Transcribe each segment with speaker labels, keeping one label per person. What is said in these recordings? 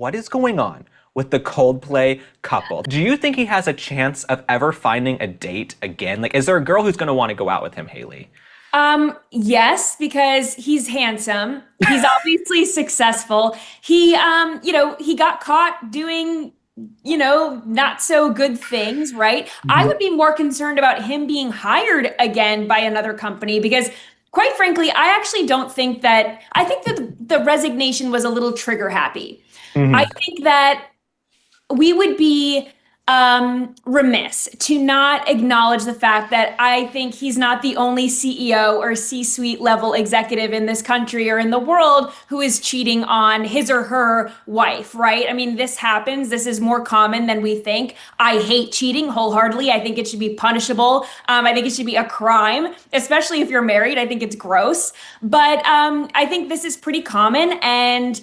Speaker 1: what is going on with the Coldplay couple? Do you think he has a chance of ever finding a date again? Like, is there a girl who's going to want to go out with him, Hayley?
Speaker 2: Yes, because he's handsome. He's obviously successful. He got caught doing, not so good things, right? I would be more concerned about him being hired again by another company because quite frankly, I think that the resignation was a little trigger happy. I
Speaker 1: Mhm.
Speaker 2: think that we would be remiss to not acknowledge the fact that I think he's not the only CEO or C-suite level executive in this country or in the world who is cheating on his or her wife, right? I mean, this happens. This is more common than we think. I hate cheating wholeheartedly. I think it should be punishable. I think it should be a crime, especially if you're married. I think it's gross. But I think this is pretty common. And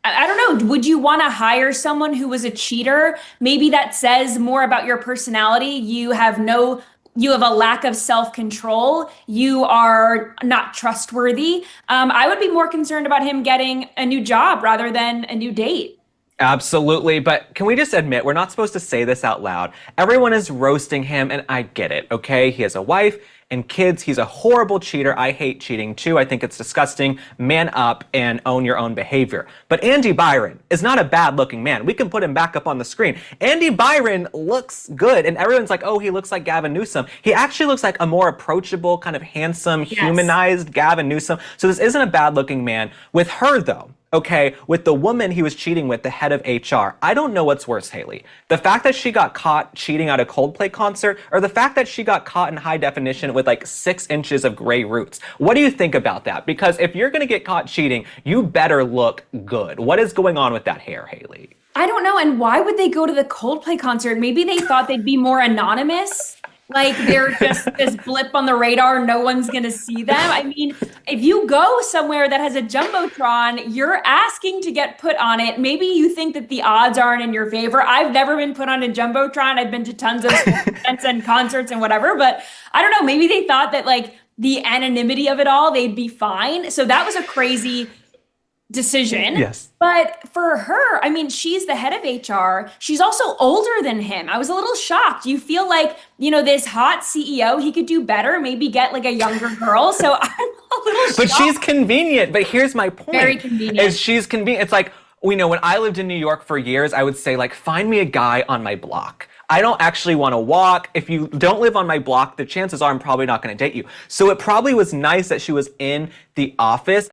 Speaker 2: I don't know. Would you want to hire someone who was a cheater? Maybe that says more about your personality. You have a lack of self-control. You are not trustworthy. I would be more concerned about him getting a new job rather than a new date.
Speaker 1: Absolutely, but can we just admit we're not supposed to say this out loud? Everyone is roasting him, and I get it, okay? He has a wife and kids. He's a horrible cheater. I hate cheating too. I think it's disgusting. Man up and own your own behavior. But Andy Byron is not a bad-looking man. We can put him back up on the screen. Andy Byron looks good, and everyone's like, oh, he looks like Gavin Newsom. He actually looks like a more approachable, kind of handsome, humanized Gavin Newsom. So this isn't a bad-looking man. With her, though, okay, with the woman he was cheating with, the head of HR, I don't know what's worse, Hayley. The fact that she got caught cheating at a Coldplay concert, or the fact that she got caught in high definition with like 6 inches of gray roots. What do you think about that? Because if you're gonna get caught cheating, you better look good. What is going on with that hair, Hayley?
Speaker 2: I don't know. And why would they go to the Coldplay concert? Maybe they thought they'd be more anonymous. Like they're just this blip on the radar, no one's gonna see them. I mean, if you go somewhere that has a jumbotron, you're asking to get put on it. Maybe you think that the odds aren't in your favor. I've never been put on a jumbotron. I've been to tons of events and concerts and whatever, but I don't know. Maybe they thought that like the anonymity of it all, they'd be fine. So that was a crazy decision.
Speaker 1: Yes.
Speaker 2: But for her, I mean, she's the head of HR. She's also older than him. I was a little shocked. You feel like, this hot CEO, he could do better, maybe get like a younger girl. So I'm a little shocked.
Speaker 1: But she's convenient. But here's my point.
Speaker 2: Very convenient.
Speaker 1: Is she's convenient. It's like, when I lived in New York for years, I would say like, find me a guy on my block. I don't actually want to walk. If you don't live on my block, the chances are I'm probably not going to date you. So it probably was nice that she was in the office.